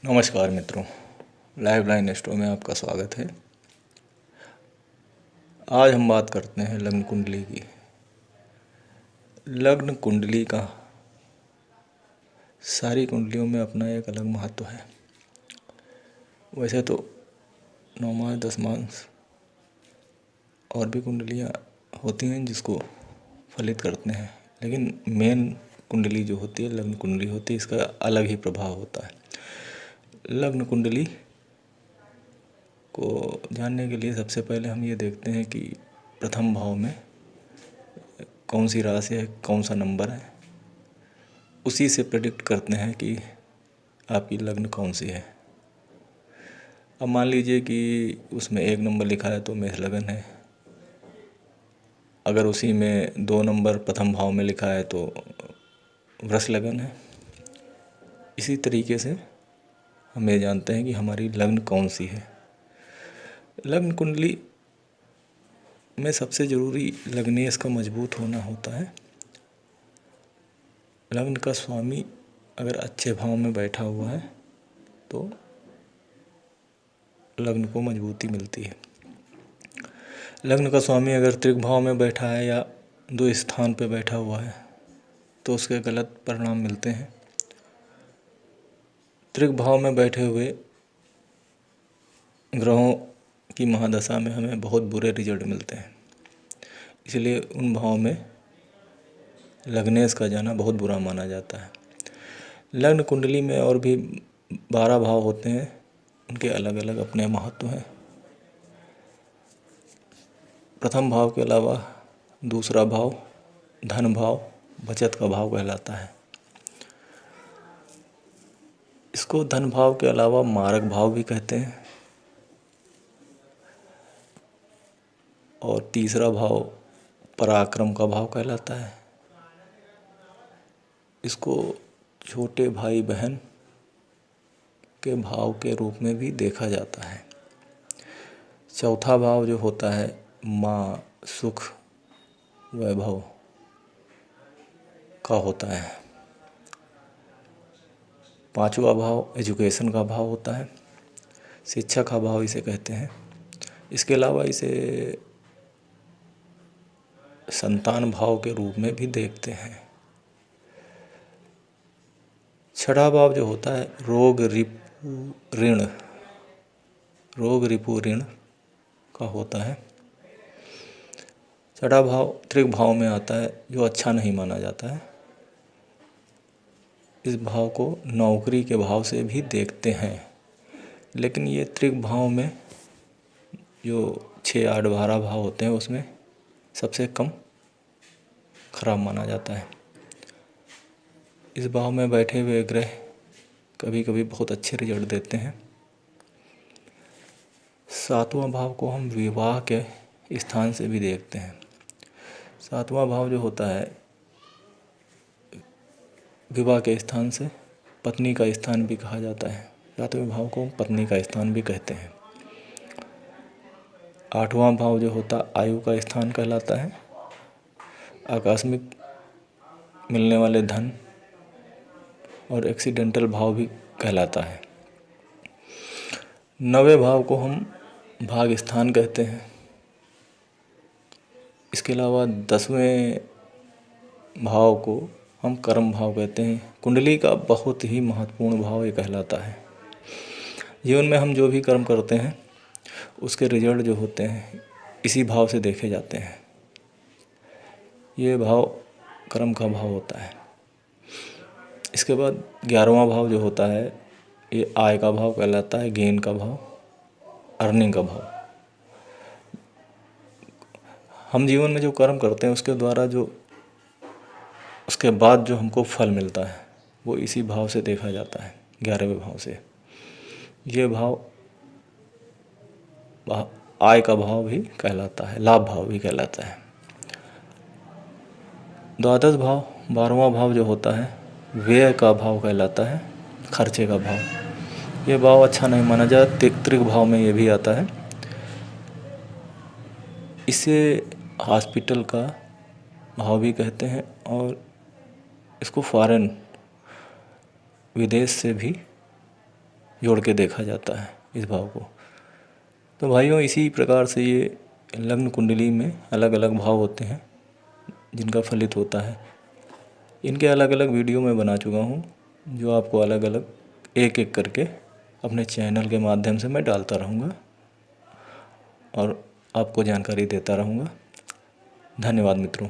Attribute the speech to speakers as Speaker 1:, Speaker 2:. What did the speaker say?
Speaker 1: नमस्कार मित्रों, live line store में आपका स्वागत है। आज हम बात करते हैं लग्न कुंडली की। लग्न कुंडली का सारी कुंडलियों में अपना एक अलग महत्व है। वैसे तो 9 मास 10 मास और भी कुंडलियाँ होती हैं जिसको फलित करते हैं, लेकिन मेन कुंडली जो होती है, लग्न कुंडली होती है, इसका अलग ही प्रभाव होता है। लग्न कुंडली को जानने के लिए सबसे पहले हम ये देखते हैं कि प्रथम भाव में कौन सी राशि है, कौन सा नंबर है। उसी से प्रेडिक्ट करते हैं कि आपकी लग्न कौन सी है। अब मान लीजिए कि उसमें 1 नंबर लिखा है तो मेष लगन है। अगर उसी में 2 नंबर प्रथम भाव में लिखा है तो वृष लगन है। इसी तरीके से हम ये जानते हैं कि हमारी लग्न कौन सी है। लग्न कुंडली में सबसे ज़रूरी लग्नेश का मजबूत होना होता है। लग्न का स्वामी अगर अच्छे भाव में बैठा हुआ है तो लग्न को मजबूती मिलती है। लग्न का स्वामी अगर त्रिक भाव में बैठा है या 2 स्थान पे बैठा हुआ है तो उसके गलत परिणाम मिलते हैं। त्रिक भाव में बैठे हुए ग्रहों की महादशा में हमें बहुत बुरे रिजल्ट मिलते हैं, इसलिए उन भाव में लग्नेश का जाना बहुत बुरा माना जाता है। लग्न कुंडली में और भी 12 भाव होते हैं, उनके अलग अलग अपने महत्व हैं। प्रथम भाव के अलावा दूसरा भाव धन भाव, बचत का भाव कहलाता है। इसको धन भाव के अलावा मारक भाव भी कहते हैं। और तीसरा भाव पराक्रम का भाव कहलाता है। इसको छोटे भाई बहन के भाव के रूप में भी देखा जाता है। चौथा भाव जो होता है माँ, सुख, वैभव का होता है। पांचवा भाव एजुकेशन का भाव होता है, शिक्षा का भाव इसे कहते हैं। इसके अलावा इसे संतान भाव के रूप में भी देखते हैं। छठा भाव जो होता है रोग रिपु ऋण का होता है। छठा भाव त्रिक भाव में आता है, जो अच्छा नहीं माना जाता है। इस भाव को नौकरी के भाव से भी देखते हैं, लेकिन ये त्रिक भाव में जो 6, 8, 12 भाव होते हैं उसमें सबसे कम खराब माना जाता है। इस भाव में बैठे हुए ग्रह कभी कभी बहुत अच्छे रिजल्ट देते हैं। 7वां भाव को हम विवाह के स्थान से भी देखते हैं। 7वां भाव जो होता है विवाह के स्थान से पत्नी का स्थान भी कहा जाता है। 7वें भाव को पत्नी का स्थान भी कहते हैं। 8वां भाव जो होता आयु का स्थान कहलाता है। आकस्मिक मिलने वाले धन और एक्सीडेंटल भाव भी कहलाता है। 9वें भाव को हम भाग स्थान कहते हैं। इसके अलावा 10वें भाव को हम कर्म भाव कहते हैं। कुंडली का बहुत ही महत्वपूर्ण भाव ये कहलाता है। जीवन में हम जो भी कर्म करते हैं उसके रिजल्ट जो होते हैं इसी भाव से देखे जाते हैं। ये भाव कर्म का भाव होता है। इसके बाद 11वां भाव जो होता है ये आय का भाव कहलाता है, गेन का भाव, अर्निंग का भाव। हम जीवन में जो कर्म करते हैं उसके द्वारा जो उसके बाद जो हमको फल मिलता है वो इसी भाव से देखा जाता है, 11वें भाव से। ये भाव आय का भाव भी कहलाता है, लाभ भाव भी कहलाता है। द्वादश भाव 12वां भाव जो होता है व्यय का भाव कहलाता है, खर्चे का भाव। ये भाव अच्छा नहीं माना जाता। त्रिक भाव में ये भी आता है। इसे हॉस्पिटल का भाव भी कहते हैं और इसको फॉरेन विदेश से भी जोड़ के देखा जाता है इस भाव को। तो भाइयों, इसी प्रकार से ये लग्न कुंडली में अलग अलग भाव होते हैं जिनका फलित होता है। इनके अलग अलग वीडियो मैं बना चुका हूँ, जो आपको अलग अलग एक एक करके अपने चैनल के माध्यम से मैं डालता रहूँगा और आपको जानकारी देता रहूँगा। धन्यवाद मित्रों।